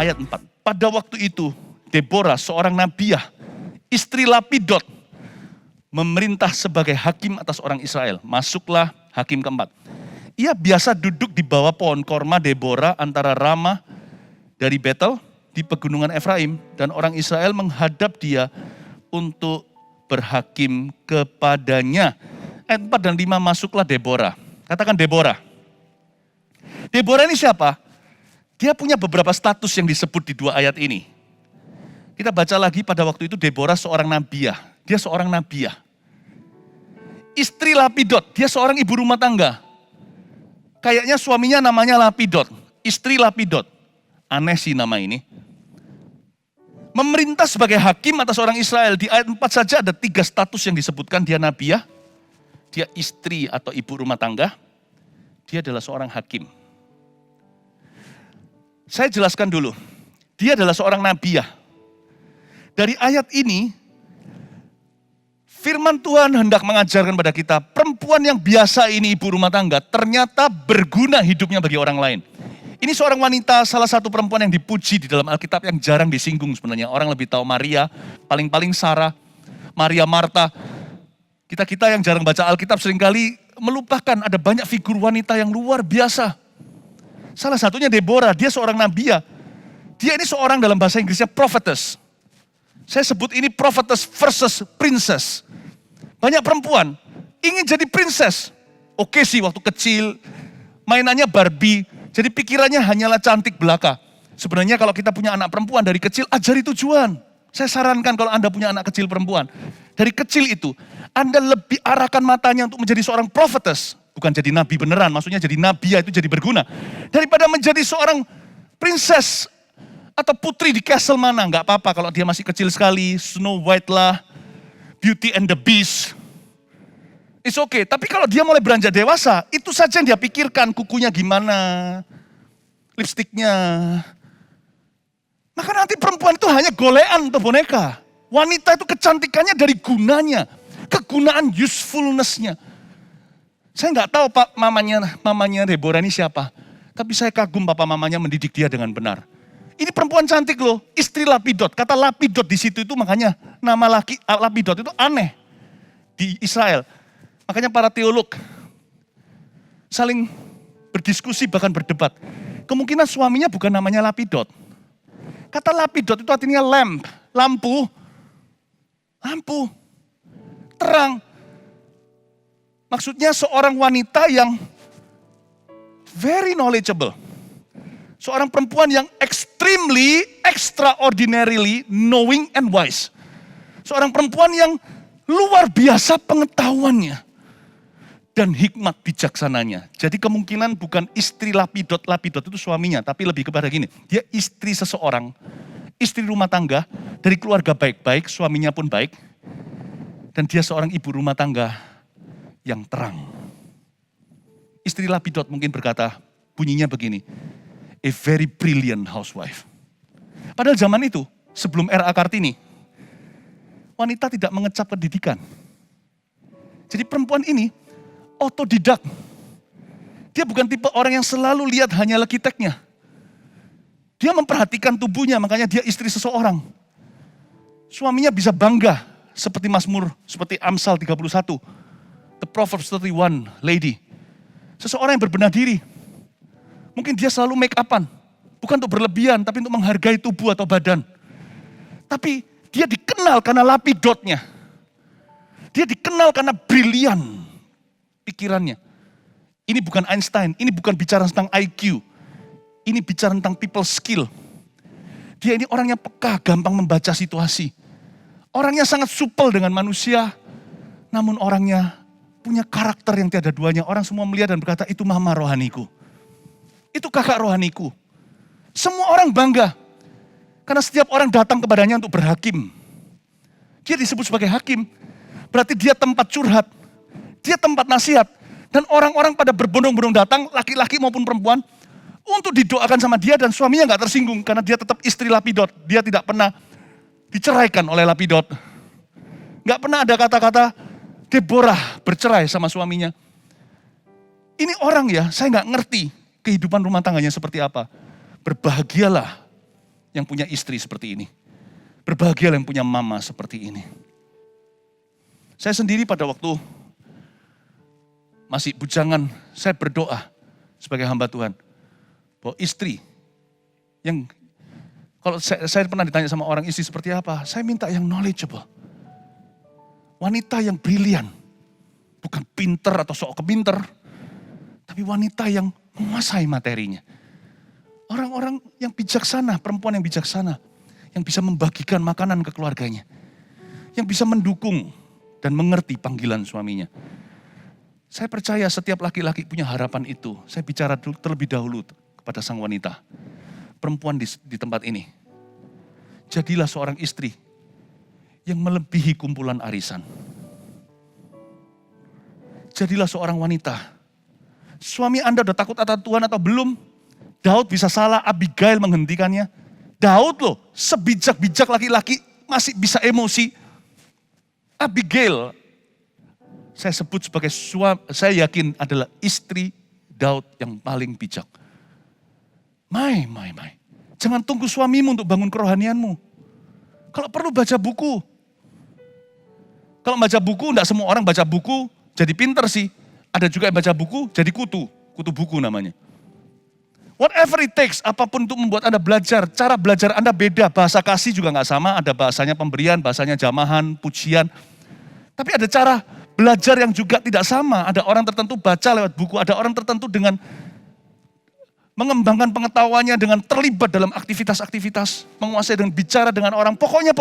ayat 4. Pada waktu itu, Deborah seorang nabiah, istri Lapidot, memerintah sebagai hakim atas orang Israel. Masuklah hakim keempat. Ia biasa duduk di bawah pohon korma Deborah antara Ramah dari Betel di pegunungan Efraim. Dan orang Israel menghadap dia untuk berhakim kepadanya. Ayat 4 dan 5, masuklah Deborah. Katakan Deborah. Deborah ini siapa? Dia punya beberapa status yang disebut di 2 ayat ini. Kita baca lagi, pada waktu itu Deborah seorang nabiah. Dia seorang nabiah. Istri Lapidot, dia seorang ibu rumah tangga. Kayaknya suaminya namanya Lapidot, istri Lapidot. Aneh sih nama ini. Memerintah sebagai hakim atas orang Israel. Di ayat 4 saja ada 3 status yang disebutkan. Dia nabiah, dia istri atau ibu rumah tangga, dia adalah seorang hakim. Saya jelaskan dulu, dia adalah seorang nabiah. Dari ayat ini, firman Tuhan hendak mengajarkan pada kita, perempuan yang biasa ini ibu rumah tangga, ternyata berguna hidupnya bagi orang lain. Ini seorang wanita, salah satu perempuan yang dipuji di dalam Alkitab yang jarang disinggung sebenarnya. Orang lebih tahu Maria, paling-paling Sarah, Maria, Marta. Kita yang jarang baca Alkitab seringkali melupakan ada banyak figur wanita yang luar biasa. Salah satunya Deborah, dia seorang nabiah. Dia ini seorang dalam bahasa Inggrisnya prophetess. Saya sebut ini prophetess versus princess. Banyak perempuan ingin jadi princess. Oke sih waktu kecil, mainannya Barbie. Jadi pikirannya hanyalah cantik belaka. Sebenarnya kalau kita punya anak perempuan dari kecil, ajari tujuan. Saya sarankan kalau Anda punya anak kecil perempuan. Dari kecil itu, Anda lebih arahkan matanya untuk menjadi seorang prophetess. Bukan jadi nabi beneran, maksudnya jadi nabi itu jadi berguna. Daripada menjadi seorang princess atau putri di castle mana. Enggak apa-apa kalau dia masih kecil sekali, Snow White lah, Beauty and the Beast. It's okay, tapi kalau dia mulai beranjak dewasa, itu saja yang dia pikirkan, kukunya gimana, lipstiknya. Maka nanti perempuan itu hanya golean atau boneka. Wanita itu kecantikannya dari gunanya, kegunaan usefulness-nya. Saya nggak tahu pak mamanya Deborah ini siapa, tapi saya kagum papa mamanya mendidik dia dengan benar. Ini perempuan cantik loh, istri Lapidot. Kata Lapidot di situ itu makanya nama Lapidot itu aneh di Israel. Makanya para teolog saling berdiskusi bahkan berdebat. Kemungkinan suaminya bukan namanya Lapidot. Kata Lapidot itu artinya lampu, terang. Maksudnya seorang wanita yang very knowledgeable. Seorang perempuan yang extraordinarily knowing and wise. Seorang perempuan yang luar biasa pengetahuannya dan hikmat bijaksananya. Jadi kemungkinan bukan istri Lapidot itu suaminya, tapi lebih kepada gini. Dia istri seseorang, istri rumah tangga, dari keluarga baik-baik, suaminya pun baik. Dan dia seorang ibu rumah tangga yang terang. Istri Lapidot mungkin berkata, bunyinya begini, a very brilliant housewife. Padahal zaman itu, sebelum era Kartini, wanita tidak mengecap pendidikan. Jadi perempuan ini otodidak. Dia bukan tipe orang yang selalu lihat hanya arsiteknya. Dia memperhatikan tubuhnya, makanya dia istri seseorang. Suaminya bisa bangga, seperti Mazmur, seperti Amsal 31. The Proverbs 31 lady. Seseorang yang berbenah diri. Mungkin dia selalu make up-an. Bukan untuk berlebihan, tapi untuk menghargai tubuh atau badan. Tapi dia dikenal karena Lapidotnya. Dia dikenal karena brilian pikirannya. Ini bukan Einstein, ini bukan bicara tentang IQ. Ini bicara tentang people skill. Dia ini orang yang peka, gampang membaca situasi. Orangnya sangat supel dengan manusia, namun orangnya punya karakter yang tiada duanya. Orang semua melihat dan berkata, itu mama rohaniku. Itu kakak rohaniku. Semua orang bangga. Karena setiap orang datang kepadanya untuk berhakim. Dia disebut sebagai hakim. Berarti dia tempat curhat. Dia tempat nasihat. Dan orang-orang pada berbondong-bondong datang, laki-laki maupun perempuan, untuk didoakan sama dia dan suaminya gak tersinggung. Karena dia tetap istri Lapidot. Dia tidak pernah diceraikan oleh Lapidot. Gak pernah ada kata-kata Deborah bercerai sama suaminya. Ini orang ya, saya gak ngerti kehidupan rumah tangganya seperti apa. Berbahagialah yang punya istri seperti ini. Berbahagia yang punya mama seperti ini. Saya sendiri pada waktu masih bujangan, saya berdoa sebagai hamba Tuhan. Bahwa istri yang, kalau saya pernah ditanya sama orang istri seperti apa, saya minta yang knowledgeable. Wanita yang brilian. Bukan pinter atau sok kepinter. Tapi wanita yang menguasai materinya. Orang-orang yang bijaksana, perempuan yang bijaksana. Yang bisa membagikan makanan ke keluarganya. Yang bisa mendukung dan mengerti panggilan suaminya. Saya percaya setiap laki-laki punya harapan itu. Saya bicara terlebih dahulu kepada sang wanita. Perempuan di tempat ini. Jadilah seorang istri yang melebihi kumpulan arisan. Jadilah seorang wanita. Suami Anda udah takut atas Tuhan atau belum? Daud bisa salah, Abigail menghentikannya. Daud loh, sebijak-bijak laki-laki masih bisa emosi. Abigail, saya sebut sebagai saya yakin adalah istri Daud yang paling bijak. My. Jangan tunggu suamimu untuk bangun kerohanianmu. Kalau perlu baca buku. Kalau baca buku, enggak semua orang baca buku jadi pinter sih. Ada juga yang baca buku jadi kutu buku namanya. Whatever it takes, apapun untuk membuat Anda belajar, cara belajar Anda beda, bahasa kasih juga nggak sama, ada bahasanya pemberian, bahasanya jamahan, pujian. Tapi ada cara belajar yang juga tidak sama, ada orang tertentu baca lewat buku, ada orang tertentu dengan mengembangkan pengetahuannya dengan terlibat dalam aktivitas-aktivitas, menguasai dan bicara dengan orang, pokoknya,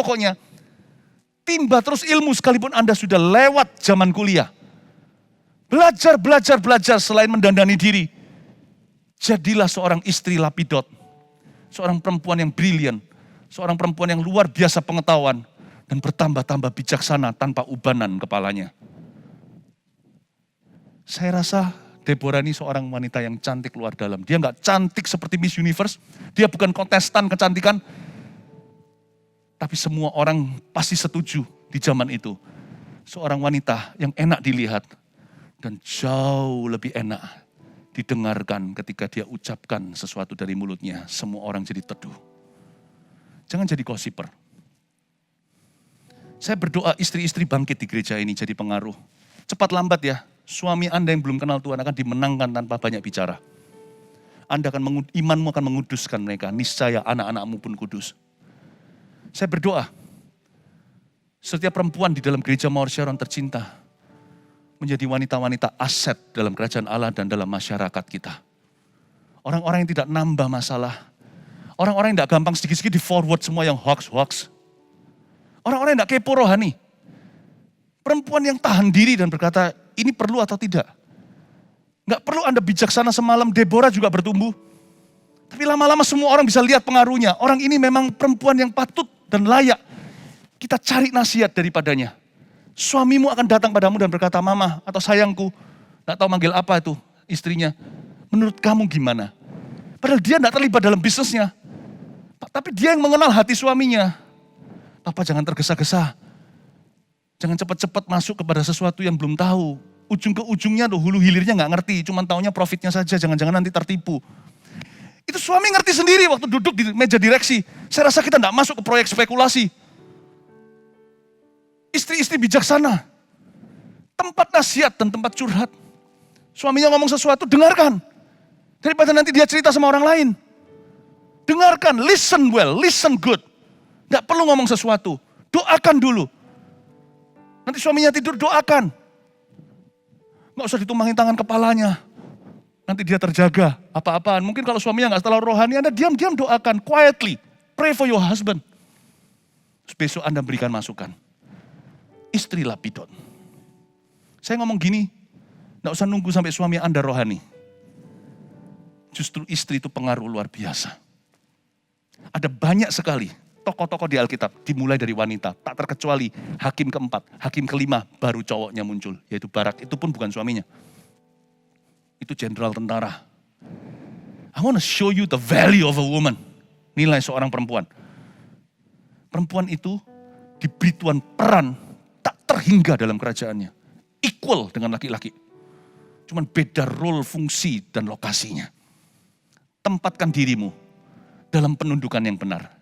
timba terus ilmu sekalipun Anda sudah lewat zaman kuliah. Belajar selain mendandani diri. Jadilah seorang istri lapidot, seorang perempuan yang brilian, seorang perempuan yang luar biasa pengetahuan, dan bertambah-tambah bijaksana tanpa ubanan kepalanya. Saya rasa Deborah ini seorang wanita yang cantik luar dalam. Dia nggak cantik seperti Miss Universe, dia bukan kontestan kecantikan, tapi semua orang pasti setuju di zaman itu. Seorang wanita yang enak dilihat, dan jauh lebih enak didengarkan ketika dia ucapkan sesuatu dari mulutnya. Semua orang jadi teduh. Jangan jadi gossiper. Saya berdoa istri-istri bangkit di gereja ini jadi pengaruh. Cepat lambat ya, suami Anda yang belum kenal Tuhan akan dimenangkan tanpa banyak bicara. Imanmu akan menguduskan mereka, niscaya anak-anakmu pun kudus. Saya berdoa, setiap perempuan di dalam gereja Mawar Sharon tercinta, menjadi wanita-wanita aset dalam kerajaan Allah dan dalam masyarakat kita. Orang-orang yang tidak nambah masalah. Orang-orang yang tidak gampang sedikit-sedikit di forward semua yang hoax. Orang-orang yang tidak kepo rohani. Perempuan yang tahan diri dan berkata, ini perlu atau tidak. Nggak perlu Anda bijaksana semalam, Deborah juga bertumbuh. Tapi lama-lama semua orang bisa lihat pengaruhnya. Orang ini memang perempuan yang patut dan layak. Kita cari nasihat daripadanya. Suamimu akan datang padamu dan berkata, mama atau sayangku, gak tahu manggil apa itu istrinya. Menurut kamu gimana? Padahal dia gak terlibat dalam bisnisnya. Tapi dia yang mengenal hati suaminya. Papa jangan tergesa-gesa. Jangan cepat-cepat masuk kepada sesuatu yang belum tahu. Ujung ke ujungnya tuh hulu hilirnya gak ngerti. Cuman taunya profitnya saja, jangan-jangan nanti tertipu. Itu suami ngerti sendiri waktu duduk di meja direksi. Saya rasa kita gak masuk ke proyek spekulasi. Istri-istri bijaksana, tempat nasihat dan tempat curhat. Suaminya ngomong sesuatu, dengarkan. Daripada nanti dia cerita sama orang lain. Dengarkan, listen well, listen good. Gak perlu ngomong sesuatu, doakan dulu. Nanti suaminya tidur, doakan. Gak usah ditumpangin tangan kepalanya. Nanti dia terjaga, apa-apaan. Mungkin kalau suaminya gak terlalu rohani, Anda diam-diam doakan, quietly. Pray for your husband. Terus besok Anda berikan masukan. Istri lapidot. Saya ngomong gini, gak usah nunggu sampai suami Anda rohani. Justru istri itu pengaruh luar biasa. Ada banyak sekali tokoh-tokoh di Alkitab, dimulai dari wanita, tak terkecuali hakim keempat, hakim kelima, baru cowoknya muncul, yaitu Barak. Itu pun bukan suaminya. Itu jenderal tentara. I want to show you the value of a woman. Nilai seorang perempuan. Perempuan itu diberi Tuhan peran terhingga dalam kerajaannya. Equal dengan laki-laki. Cuman beda role, fungsi, dan lokasinya. Tempatkan dirimu dalam penundukan yang benar.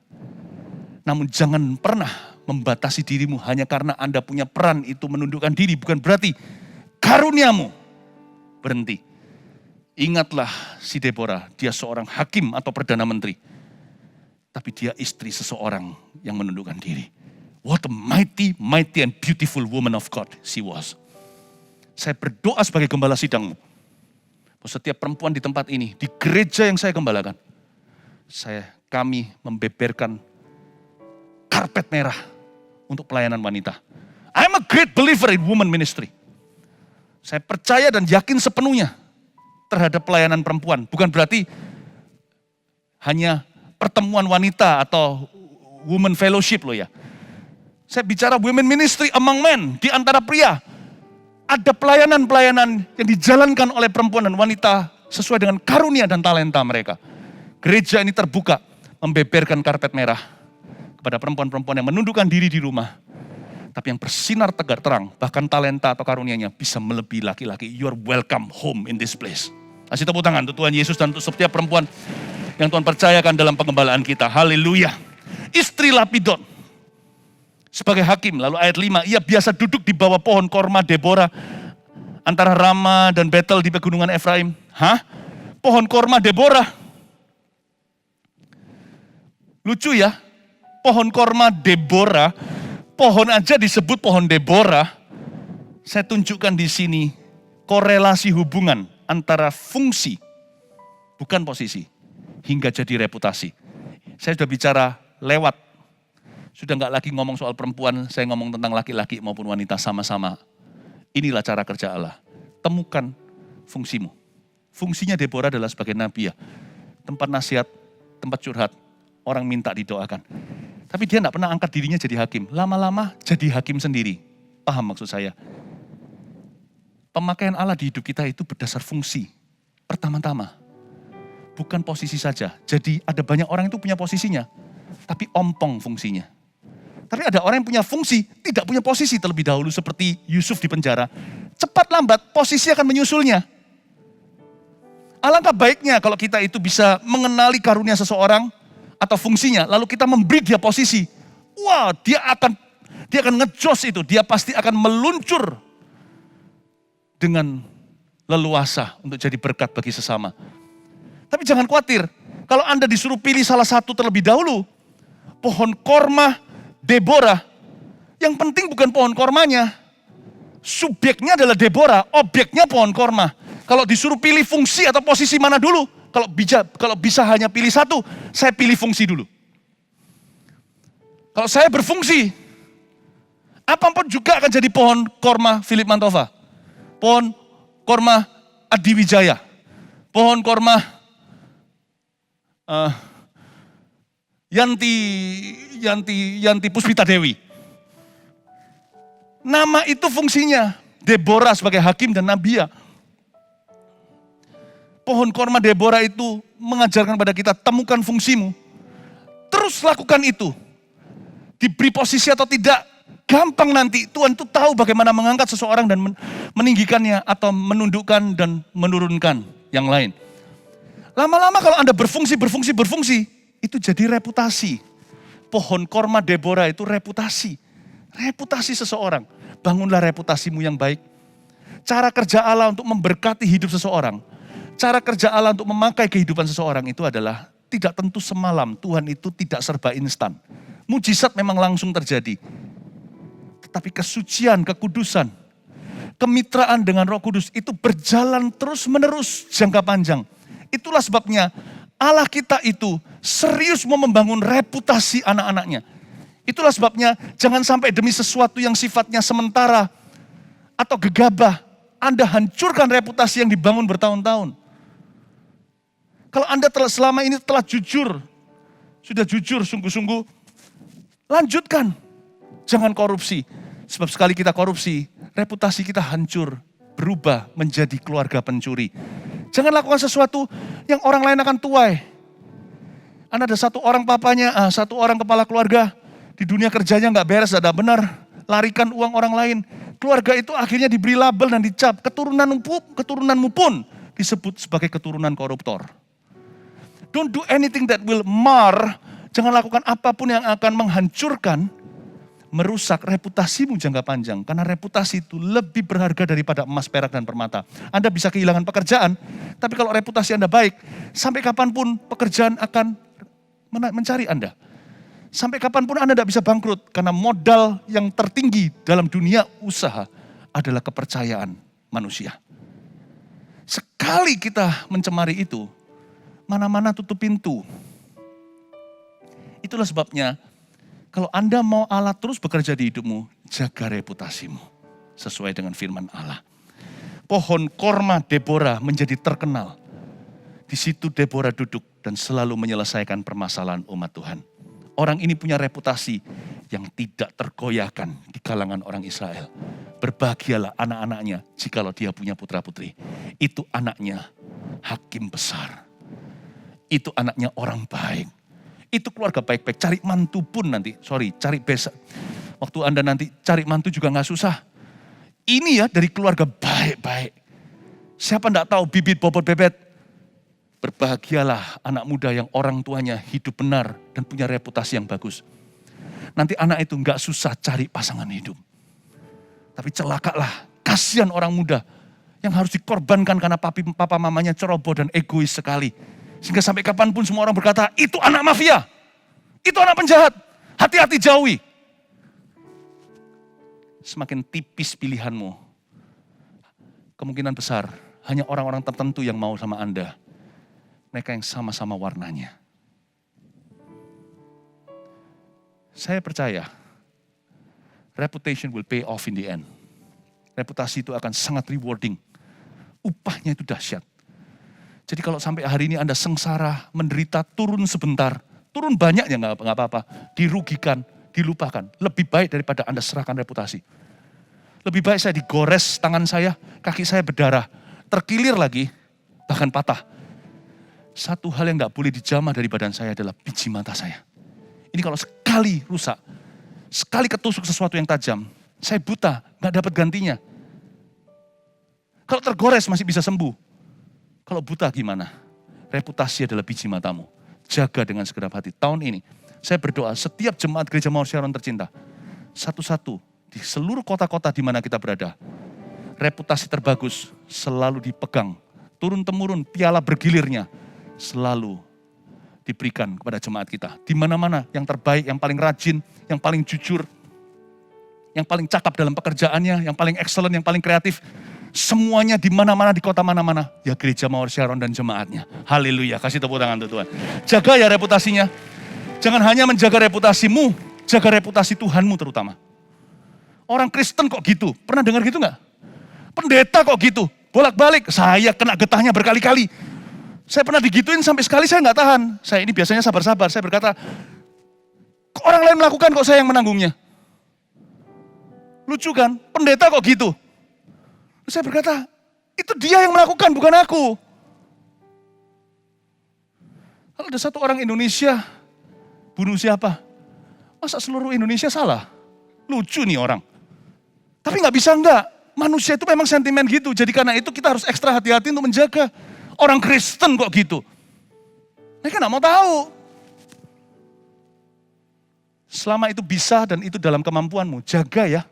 Namun jangan pernah membatasi dirimu hanya karena Anda punya peran itu menundukkan diri. Bukan berarti karuniamu berhenti. Ingatlah si Deborah, dia seorang hakim atau perdana menteri. Tapi dia istri seseorang yang menundukkan diri. What a mighty, mighty and beautiful woman of God she was. Saya berdoa sebagai gembala sidangmu. Setiap perempuan di tempat ini, di gereja yang saya gembalakan, kami membeberkan karpet merah untuk pelayanan wanita. I'm a great believer in woman ministry. Saya percaya dan yakin sepenuhnya terhadap pelayanan perempuan. Bukan berarti hanya pertemuan wanita atau woman fellowship loh ya. Saya bicara women ministry among men, di antara pria. Ada pelayanan-pelayanan yang dijalankan oleh perempuan dan wanita sesuai dengan karunia dan talenta mereka. Gereja ini terbuka, membeberkan karpet merah kepada perempuan-perempuan yang menundukkan diri di rumah. Tapi yang bersinar tegar terang, bahkan talenta atau karunianya bisa melebihi laki-laki. You are welcome home in this place. Kasih tepuk tangan untuk Tuhan Yesus dan untuk setiap perempuan yang Tuhan percayakan dalam pengembalaan kita. Haleluya. Istri Lapidot sebagai hakim, lalu ayat 5, ia biasa duduk di bawah pohon korma Deborah antara Rama dan Betel di pegunungan Efraim. Pohon korma Deborah. Lucu ya, pohon korma Deborah, pohon aja disebut pohon Deborah. Saya tunjukkan di sini korelasi hubungan antara fungsi, bukan posisi, hingga jadi reputasi. Saya sudah bicara lewat. Sudah nggak lagi ngomong soal perempuan, saya ngomong tentang laki-laki maupun wanita sama-sama. Inilah cara kerja Allah. Temukan fungsimu. Fungsinya Deborah adalah sebagai nabi ya. Tempat nasihat, tempat curhat, orang minta didoakan. Tapi dia nggak pernah angkat dirinya jadi hakim. Lama-lama jadi hakim sendiri. Paham maksud saya? Pemakaian Allah di hidup kita itu berdasar fungsi. Pertama-tama, bukan posisi saja. Jadi ada banyak orang itu punya posisinya, tapi ompong fungsinya. Tapi ada orang yang punya fungsi, tidak punya posisi terlebih dahulu seperti Yusuf di penjara. Cepat lambat posisi akan menyusulnya. Alangkah baiknya kalau kita itu bisa mengenali karunia seseorang atau fungsinya, lalu kita memberi dia posisi. Wah, dia akan ngejos itu, dia pasti akan meluncur dengan leluasa untuk jadi berkat bagi sesama. Tapi jangan khawatir, kalau Anda disuruh pilih salah satu terlebih dahulu, pohon korma Deborah, yang penting bukan pohon kormanya. Subjeknya adalah Deborah, objeknya pohon korma. Kalau disuruh pilih fungsi atau posisi mana dulu, kalau bisa hanya pilih satu, saya pilih fungsi dulu. Kalau saya berfungsi, apapun juga akan jadi pohon korma Philip Mantova, pohon korma Adi Wijaya, pohon korma Yanti Puspita Dewi. Nama itu fungsinya. Deborah sebagai hakim dan nabia. Pohon korma Deborah itu mengajarkan pada kita, temukan fungsimu. Terus lakukan itu. Diberi posisi atau tidak, gampang nanti. Tuhan itu tahu bagaimana mengangkat seseorang dan meninggikannya atau menundukkan dan menurunkan yang lain. Lama-lama kalau Anda berfungsi, itu jadi reputasi. Pohon korma Deborah itu reputasi. Reputasi seseorang. Bangunlah reputasimu yang baik. Cara kerja Allah untuk memberkati hidup seseorang. Cara kerja Allah untuk memakai kehidupan seseorang itu adalah tidak tentu semalam. Tuhan itu tidak serba instan. Mujizat memang langsung terjadi. Tetapi kesucian, kekudusan, kemitraan dengan Roh Kudus itu berjalan terus menerus jangka panjang. Itulah sebabnya Allah kita itu serius mau membangun reputasi anak-anaknya. Itulah sebabnya jangan sampai demi sesuatu yang sifatnya sementara atau gegabah, Anda hancurkan reputasi yang dibangun bertahun-tahun. Kalau Anda selama ini telah jujur, sudah jujur sungguh-sungguh, lanjutkan. Jangan korupsi. Sebab sekali kita korupsi, reputasi kita hancur, berubah menjadi keluarga pencuri. Jangan lakukan sesuatu yang orang lain akan tuai. Anda ada satu orang papanya, satu orang kepala keluarga, di dunia kerjanya nggak beres, ada benar, larikan uang orang lain. Keluarga itu akhirnya diberi label dan dicap, keturunanmu pun disebut sebagai keturunan koruptor. Don't do anything that will mar, Jangan lakukan apapun yang akan menghancurkan, merusak reputasimu jangka panjang. Karena reputasi itu lebih berharga daripada emas, perak, dan permata. Anda bisa kehilangan pekerjaan, tapi kalau reputasi Anda baik, sampai kapanpun pekerjaan akan mencari Anda. Sampai kapanpun Anda tidak bisa bangkrut, karena modal yang tertinggi dalam dunia usaha adalah kepercayaan manusia. Sekali kita mencemari itu, mana-mana tutup pintu. Itulah sebabnya, kalau Anda mau Allah terus bekerja di hidupmu, jaga reputasimu. Sesuai dengan firman Allah. Pohon korma Deborah menjadi terkenal. Di situ Deborah duduk dan selalu menyelesaikan permasalahan umat Tuhan. Orang ini punya reputasi yang tidak tergoyahkan di kalangan orang Israel. Berbahagialah anak-anaknya jikalau dia punya putra-putri. Itu anaknya hakim besar. Itu anaknya orang baik. Itu keluarga baik-baik. Cari mantu pun nanti, cari besok. Waktu Anda nanti cari mantu juga gak susah. Ini ya dari keluarga baik-baik. Siapa enggak tahu bibit bobot bebet. Berbahagialah anak muda yang orang tuanya hidup benar dan punya reputasi yang bagus. Nanti anak itu enggak susah cari pasangan hidup. Tapi celakalah, kasihan orang muda yang harus dikorbankan karena papa mamanya ceroboh dan egois sekali. Sehingga sampai kapanpun semua orang berkata, itu anak mafia, itu anak penjahat, hati-hati jauhi. Semakin tipis pilihanmu, kemungkinan besar hanya orang-orang tertentu yang mau sama Anda. Mereka yang sama-sama warnanya. Saya percaya, reputation will pay off in the end. Reputasi itu akan sangat rewarding. Upahnya itu dahsyat. Jadi kalau sampai hari ini Anda sengsara, menderita, turun sebentar, turun banyak ya nggak apa-apa, dirugikan, dilupakan. Lebih baik daripada Anda serahkan reputasi. Lebih baik saya digores tangan saya, kaki saya berdarah, terkilir lagi, bahkan patah. Satu hal yang nggak boleh dijamah dari badan saya adalah biji mata saya. Ini kalau sekali rusak, sekali ketusuk sesuatu yang tajam, saya buta, nggak dapat gantinya. Kalau tergores masih bisa sembuh. Kalau buta gimana? Reputasi adalah biji matamu. Jaga dengan segenap hati. Tahun ini, saya berdoa setiap jemaat Gereja Mawar Syaron tercinta, satu-satu di seluruh kota-kota di mana kita berada, reputasi terbagus selalu dipegang. Turun-temurun piala bergilirnya selalu diberikan kepada jemaat kita. Di mana-mana yang terbaik, yang paling rajin, yang paling jujur, yang paling cakap dalam pekerjaannya, yang paling excellent, yang paling kreatif. Semuanya di mana-mana, di kota mana-mana. Ya Gereja Mawar Syaron dan jemaatnya. Haleluya, kasih tepuk tangan untuk Tuhan. Jaga ya reputasinya. Jangan hanya menjaga reputasimu, jaga reputasi Tuhanmu terutama. Orang Kristen kok gitu? Pernah dengar gitu gak? Pendeta kok gitu? Bolak-balik, saya kena getahnya berkali-kali. Saya pernah digituin sampai sekali saya gak tahan. Saya ini biasanya sabar-sabar, saya berkata, kok orang lain melakukan kok saya yang menanggungnya? Lucu kan? Pendeta kok gitu? Saya berkata, itu dia yang melakukan, bukan aku. Kalau ada satu orang Indonesia, bunuh siapa? Masa seluruh Indonesia salah? Lucu nih orang. Tapi gak bisa enggak. Manusia itu memang sentimen gitu. Jadi karena itu kita harus ekstra hati-hati untuk menjaga. Orang Kristen kok gitu. Mereka gak mau tahu. Selama itu bisa dan itu dalam kemampuanmu, jaga ya.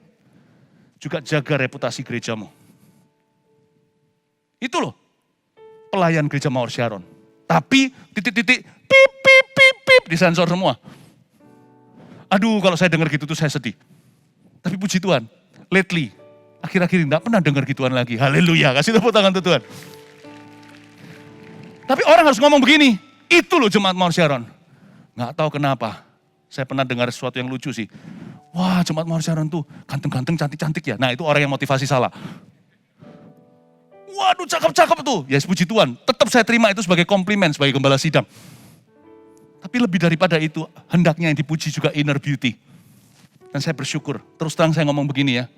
Juga jaga reputasi gerejamu. Itu loh, pelayan Gereja Mawar Syaron. Tapi titik-titik, pip, pip, pip, pip, disensor semua. Aduh, kalau saya dengar gitu tuh saya sedih. Tapi puji Tuhan, lately, akhir-akhir ini gak pernah dengar gituan lagi. Haleluya, kasih tepuk tangan untuk Tuhan. Tapi orang harus ngomong begini, itu loh jemaat Mawar Syaron. Gak tahu kenapa, saya pernah dengar sesuatu yang lucu sih. Wah, jemaat Mawar Syaron tuh ganteng-ganteng, cantik-cantik ya. Nah itu orang yang motivasi salah. Waduh cakep-cakep tuh. Ya puji Tuhan, tetap saya terima itu sebagai komplimen, sebagai gembala sidang. Tapi lebih daripada itu, hendaknya yang dipuji juga inner beauty. Dan saya bersyukur, terus terang saya ngomong begini ya.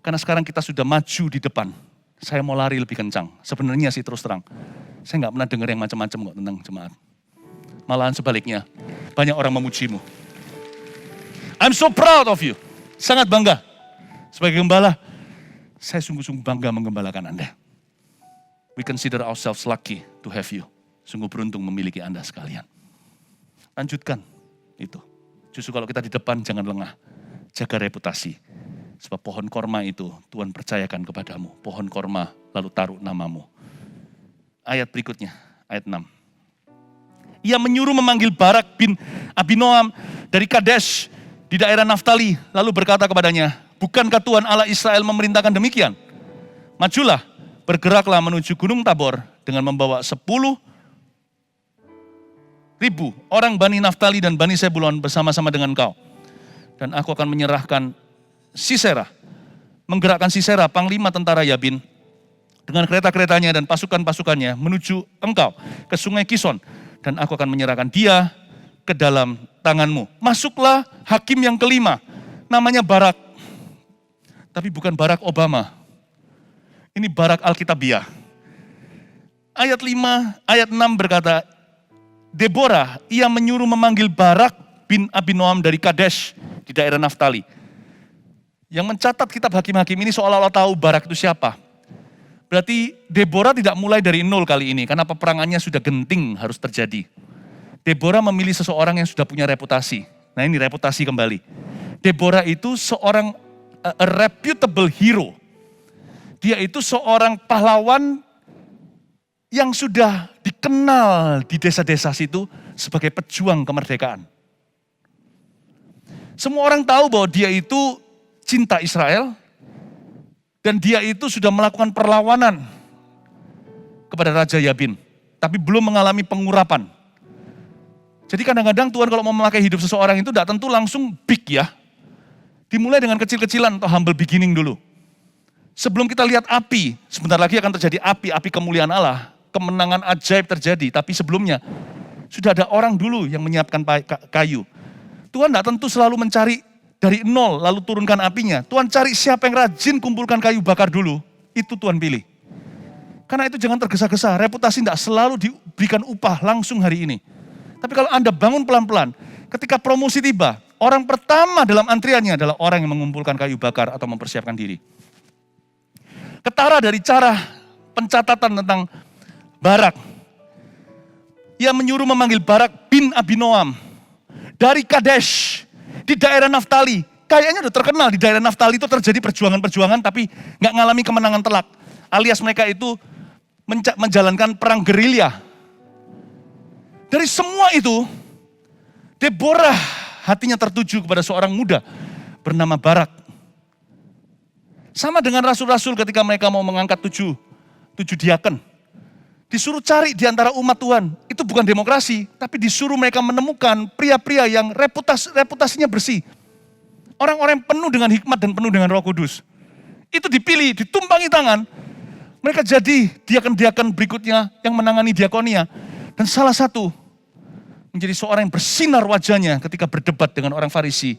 Karena sekarang kita sudah maju di depan. Saya mau lari lebih kencang. Sebenarnya sih terus terang. Saya gak pernah dengar yang macam-macam kok tentang jemaat. Malahan sebaliknya, banyak orang memujimu. I'm so proud of you. Sangat bangga. Sebagai gembala, saya sungguh-sungguh bangga menggembalakan Anda. We consider ourselves lucky to have you. Sungguh beruntung memiliki Anda sekalian. Lanjutkan itu. Justru kalau kita di depan jangan lengah, jaga reputasi. Sebab pohon korma itu Tuhan percayakan kepadamu. Pohon korma lalu taruh namamu. Ayat berikutnya, ayat 6. Ia menyuruh memanggil Barak bin Abinoam dari Kadesh di daerah Naftali. Lalu berkata kepadanya, bukankah Tuhan Allah Israel memerintahkan demikian? Majulah, bergeraklah menuju Gunung Tabor dengan membawa 10.000 orang Bani Naftali dan Bani Sebulon bersama-sama dengan kau. Dan aku akan menyerahkan Sisera, menggerakkan Sisera, panglima tentara Yabin, dengan kereta-keretanya dan pasukan-pasukannya menuju engkau ke sungai Kison. Dan aku akan menyerahkan dia ke dalam tanganmu. Masuklah hakim yang kelima, namanya Barak. Tapi bukan Barack Obama. Ini Barak Alkitabiah. Ayat 5, ayat 6 berkata, Deborah, ia menyuruh memanggil Barak bin Abinoam dari Kadesh di daerah Naftali. Yang mencatat kitab hakim-hakim ini seolah-olah tahu Barak itu siapa. Berarti Deborah tidak mulai dari nol kali ini, karena peperangannya sudah genting harus terjadi. Deborah memilih seseorang yang sudah punya reputasi. Nah ini reputasi kembali. Deborah itu seorang a reputable hero. Dia itu seorang pahlawan yang sudah dikenal di desa-desa situ sebagai pejuang kemerdekaan. Semua orang tahu bahwa dia itu cinta Israel, dan dia itu sudah melakukan perlawanan kepada Raja Yabin, tapi belum mengalami pengurapan. Jadi kadang-kadang Tuhan kalau mau memakai hidup seseorang itu tidak tentu langsung big ya. Dimulai dengan kecil-kecilan atau humble beginning dulu. Sebelum kita lihat api, sebentar lagi akan terjadi api kemuliaan Allah, kemenangan ajaib terjadi, tapi sebelumnya sudah ada orang dulu yang menyiapkan kayu. Tuhan tidak tentu selalu mencari dari nol lalu turunkan apinya. Tuhan cari siapa yang rajin kumpulkan kayu bakar dulu, itu Tuhan pilih. Karena itu jangan tergesa-gesa, reputasi tidak selalu diberikan upah langsung hari ini. Tapi kalau Anda bangun pelan-pelan, ketika promosi tiba, orang pertama dalam antriannya adalah orang yang mengumpulkan kayu bakar atau mempersiapkan diri. Ketara dari cara pencatatan tentang Barak. Ia menyuruh memanggil Barak bin Abinoam dari Kadesh di daerah Naftali. Kayaknya udah terkenal di daerah Naftali itu terjadi perjuangan-perjuangan tapi nggak ngalami kemenangan telak. Alias mereka itu menjalankan perang gerilya. Dari semua itu, Deborah hatinya tertuju kepada seorang muda bernama Barak. Sama dengan rasul-rasul ketika mereka mau mengangkat tujuh diaken. Disuruh cari di antara umat Tuhan. Itu bukan demokrasi, tapi disuruh mereka menemukan pria-pria yang reputasinya bersih. Orang-orang yang penuh dengan hikmat dan penuh dengan Roh Kudus. Itu dipilih, ditumpangi tangan. Mereka jadi diaken-diaken berikutnya yang menangani diakonia. Dan salah satu menjadi seorang yang bersinar wajahnya ketika berdebat dengan orang Farisi.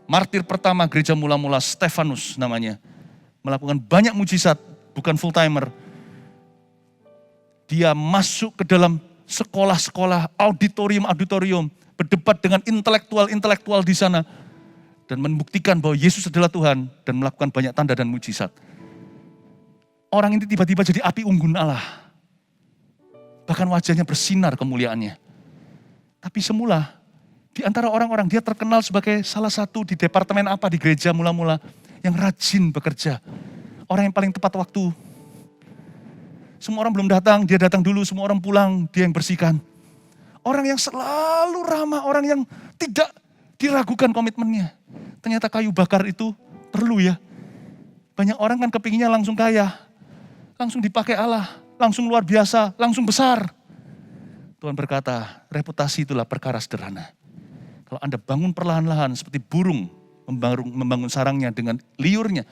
Martir pertama gereja mula-mula, Stefanus namanya. Melakukan banyak mujizat, bukan full timer. Dia masuk ke dalam sekolah-sekolah, auditorium, berdebat dengan intelektual di sana, dan membuktikan bahwa Yesus adalah Tuhan, dan melakukan banyak tanda dan mujizat. Orang ini tiba-tiba jadi api unggun Allah. Bahkan wajahnya bersinar kemuliaannya. Tapi semula, di antara orang-orang dia terkenal sebagai salah satu di departemen apa di gereja mula-mula, yang rajin bekerja. Orang yang paling tepat waktu. Semua orang belum datang, dia datang dulu, semua orang pulang, dia yang bersihkan. Orang yang selalu ramah, orang yang tidak diragukan komitmennya. Ternyata kayu bakar itu perlu ya. Banyak orang kan kepinginnya langsung kaya, langsung dipakai Allah, langsung luar biasa, langsung besar. Tuhan berkata, reputasi itulah perkara sederhana. Kalau Anda bangun perlahan-lahan seperti burung membangun sarangnya dengan liurnya,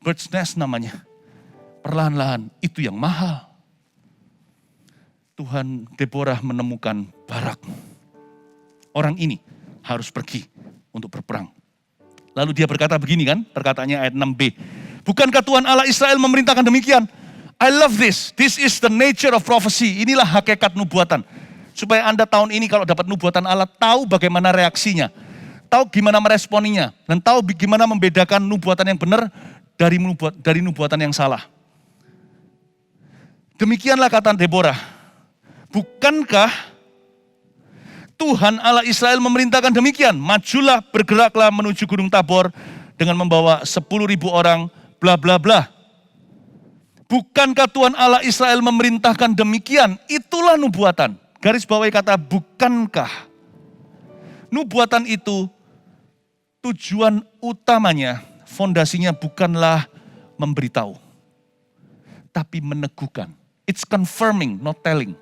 bird's nest namanya. Perlahan-lahan, itu yang mahal. Tuhan Deborah menemukan Barak. Orang ini harus pergi untuk berperang. Lalu dia berkata begini kan, perkataannya ayat 6b. Bukankah Tuhan Allah Israel memerintahkan demikian? I love this. This is the nature of prophecy. Inilah hakikat nubuatan. Supaya Anda tahun ini kalau dapat nubuatan Allah, tahu bagaimana reaksinya. Tahu gimana meresponinya. Dan tahu gimana membedakan nubuatan yang benar dari nubuatan yang salah. Demikianlah kata Deborah. Bukankah Tuhan Allah Israel memerintahkan demikian, majulah, bergeraklah menuju Gunung Tabor dengan membawa 10.000 orang, bla bla bla. Bukankah Tuhan Allah Israel memerintahkan demikian? Itulah nubuatan. Garis bawahi kata bukankah. Nubuatan itu tujuan utamanya, fondasinya bukanlah memberitahu, tapi meneguhkan. It's confirming, not telling.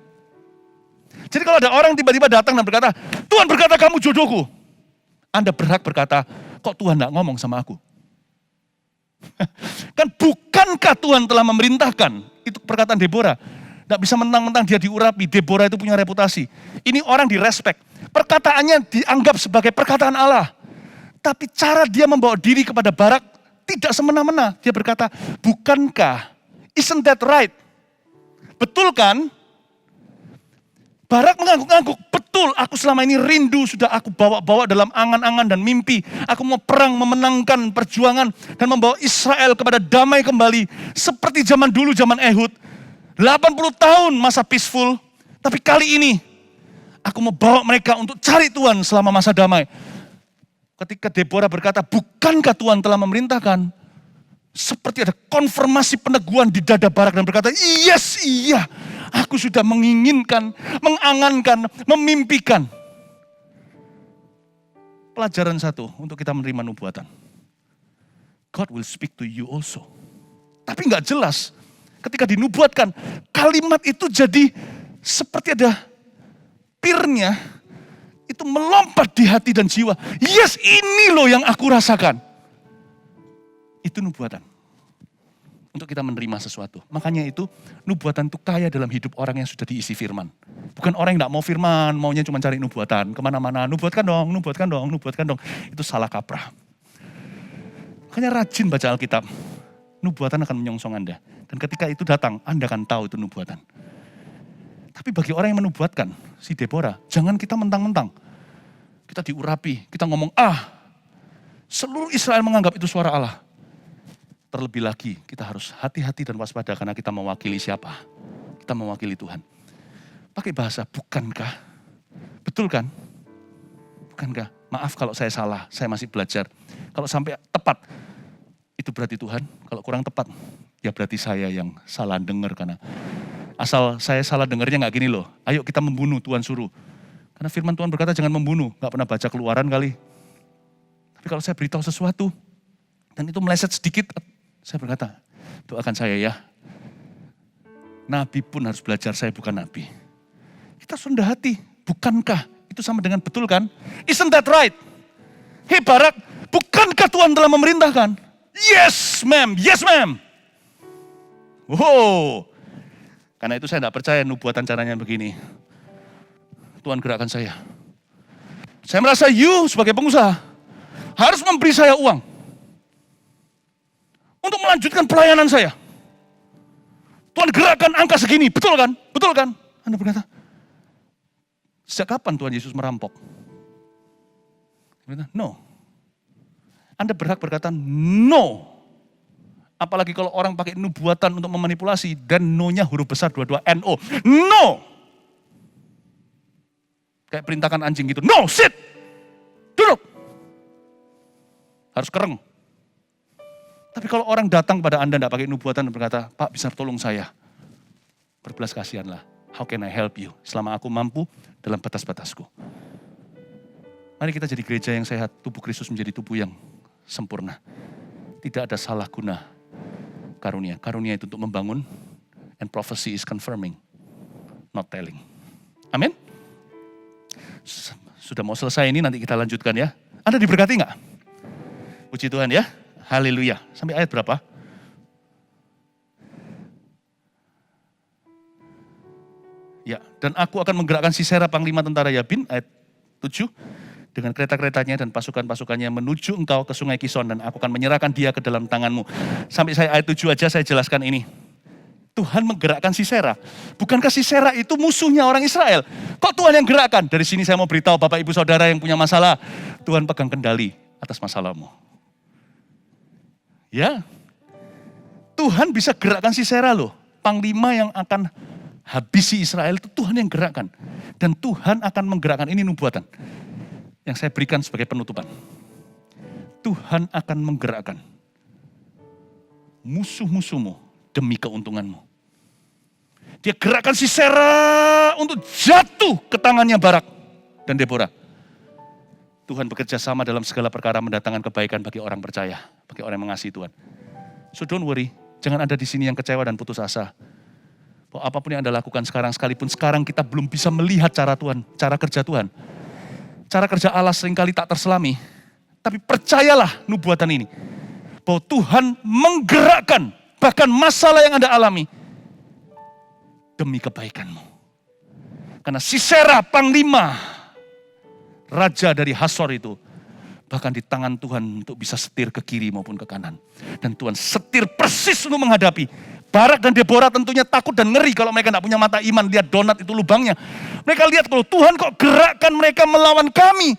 Jadi kalau ada orang tiba-tiba datang dan berkata, Tuhan berkata kamu jodohku. Anda berhak berkata, kok Tuhan tidak ngomong sama aku? Kan bukankah Tuhan telah memerintahkan? Itu perkataan Deborah. Tidak bisa mentang-mentang dia diurapi. Deborah itu punya reputasi. Ini orang direspek. Perkataannya dianggap sebagai perkataan Allah. Tapi cara dia membawa diri kepada Barak tidak semena-mena. Dia berkata, bukankah? Isn't that right? Betul kan? Barak mengangguk-angguk, betul aku selama ini rindu sudah aku bawa-bawa dalam angan-angan dan mimpi. Aku mau perang, memenangkan perjuangan dan membawa Israel kepada damai kembali. Seperti zaman dulu, zaman Ehud. 80 tahun masa peaceful, tapi kali ini aku mau bawa mereka untuk cari Tuhan selama masa damai. Ketika Deborah berkata, bukankah Tuhan telah memerintahkan? Seperti ada konfirmasi peneguhan di dada Barak dan berkata, yes, iya. Aku sudah menginginkan, mengangankan, memimpikan. Pelajaran satu untuk kita menerima nubuatan. God will speak to you also. Tapi nggak jelas. Ketika dinubuatkan, kalimat itu jadi seperti ada pirnya. Itu melompat di hati dan jiwa. Yes, ini loh yang aku rasakan. Itu nubuatan. Untuk kita menerima sesuatu. Makanya itu nubuatan itu kaya dalam hidup orang yang sudah diisi firman. Bukan orang yang tidak mau firman, maunya cuma cari nubuatan. Kemana-mana, nubuatkan dong, nubuatkan dong, nubuatkan dong. Itu salah kaprah. Makanya rajin baca Alkitab. Nubuatan akan menyongsong Anda. Dan ketika itu datang, Anda akan tahu itu nubuatan. Tapi bagi orang yang menubuatkan, si Deborah, jangan kita mentang-mentang. Kita diurapi, kita ngomong, seluruh Israel menganggap itu suara Allah. Terlebih lagi kita harus hati-hati dan waspada karena kita mewakili siapa? Kita mewakili Tuhan. Pakai bahasa bukankah? Betul kan? Bukankah? Maaf kalau saya salah, saya masih belajar. Kalau sampai tepat, itu berarti Tuhan. Kalau kurang tepat, ya berarti saya yang salah dengar. Karena asal saya salah dengarnya nggak gini loh. Ayo kita membunuh, Tuhan suruh. Karena firman Tuhan berkata jangan membunuh. Nggak pernah baca Keluaran kali. Tapi kalau saya beritahu sesuatu, dan itu meleset sedikit, saya berkata, doakan saya ya. Nabi pun harus belajar, saya bukan nabi. Kita harus rendah hati. Bukankah? Itu sama dengan betul kan? Isn't that right? Hei Barak, bukankah Tuhan telah memerintahkan? Yes ma'am, yes ma'am. Wow. Karena itu saya tidak percaya nubuatan caranya begini. Tuhan gerakkan saya. Saya merasa you sebagai pengusaha harus memberi saya uang. Untuk melanjutkan pelayanan saya. Tuhan gerakkan angka segini, betul kan? Betul kan? Anda berkata, sejak kapan Tuhan Yesus merampok? No. Anda berhak berkata, no. Apalagi kalau orang pakai nubuatan untuk memanipulasi, dan no-nya huruf besar dua-dua, N-O. No! Kayak perintahkan anjing gitu, no, sit! Duduk! Harus kereng. Tapi kalau orang datang pada Anda tidak pakai nubuatan dan berkata, Pak bisa tolong saya. Berbelas kasihanlah. How can I help you? Selama aku mampu dalam batas-batasku. Mari kita jadi gereja yang sehat. Tubuh Kristus menjadi tubuh yang sempurna. Tidak ada salah guna karunia. Karunia itu untuk membangun. And prophecy is confirming. Not telling. Amin? Sudah mau selesai ini nanti kita lanjutkan ya. Anda diberkati nggak? Puji Tuhan ya. Haleluya. Sampai ayat berapa? Ya, dan aku akan menggerakkan Sisera panglima tentara Yabin, ayat 7, dengan kereta-keretanya dan pasukan-pasukannya menuju engkau ke sungai Kison dan aku akan menyerahkan dia ke dalam tanganmu. Sampai saya ayat 7 aja saya jelaskan ini. Tuhan menggerakkan Sisera. Bukankah Sisera itu musuhnya orang Israel? Kok Tuhan yang gerakkan? Dari sini saya mau beritahu Bapak Ibu Saudara yang punya masalah. Tuhan pegang kendali atas masalahmu. Ya, Tuhan bisa gerakkan Sisera loh. Panglima yang akan habisi Israel itu Tuhan yang gerakkan. Dan Tuhan akan menggerakkan, ini nubuatan yang saya berikan sebagai penutupan. Tuhan akan menggerakkan musuh-musuhmu demi keuntunganmu. Dia gerakkan Sisera untuk jatuh ke tangannya Barak dan Deborah. Tuhan bekerja sama dalam segala perkara mendatangkan kebaikan bagi orang percaya, bagi orang yang mengasihi Tuhan. So don't worry, jangan ada di sini yang kecewa dan putus asa. Bahwa apapun yang Anda lakukan sekarang, sekalipun sekarang kita belum bisa melihat cara Tuhan, cara kerja Tuhan. Cara kerja Allah seringkali tak terselami. Tapi percayalah nubuatan ini. Bahwa Tuhan menggerakkan bahkan masalah yang Anda alami demi kebaikanmu. Karena Sisera, panglima, raja dari Hasor itu, bahkan di tangan Tuhan untuk bisa setir ke kiri maupun ke kanan. Dan Tuhan setir persis untuk menghadapi. Barak dan Deborah tentunya takut dan ngeri kalau mereka tidak punya mata iman. Lihat donat itu lubangnya. Mereka lihat kalau Tuhan kok gerakkan mereka melawan kami.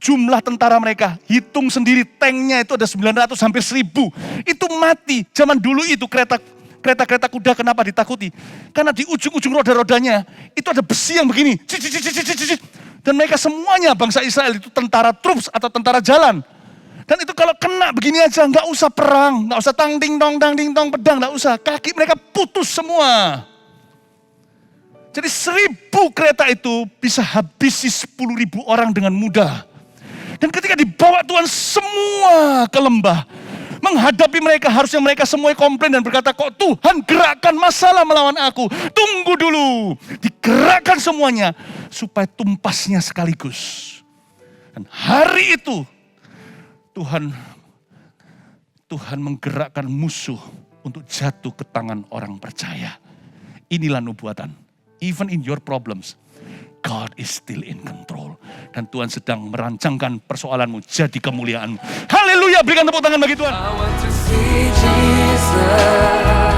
Jumlah tentara mereka, hitung sendiri tanknya itu ada 900 hampir 1000. Itu mati. Zaman dulu itu kereta kuda kenapa ditakuti? Karena di ujung-ujung roda-rodanya itu ada besi yang begini. Dan mereka semuanya bangsa Israel itu tentara trups atau tentara jalan. Dan itu kalau kena begini aja nggak usah perang, nggak usah tang ding dong pedang, nggak usah. Kaki mereka putus semua. Jadi 1000 kereta itu bisa habisi 10.000 orang dengan mudah. Dan ketika dibawa Tuhan semua ke lembah, menghadapi mereka, harusnya mereka semua komplain dan berkata, kok Tuhan gerakkan masalah melawan aku. Tunggu dulu, digerakkan semuanya supaya tumpasnya sekaligus. Dan hari itu Tuhan menggerakkan musuh untuk jatuh ke tangan orang percaya. Inilah nubuatan. Even in your problems, God is still in control. Dan Tuhan sedang merancangkan persoalanmu jadi kemuliaan. Haleluya, berikan tepuk tangan bagi Tuhan. I want to see Jesus.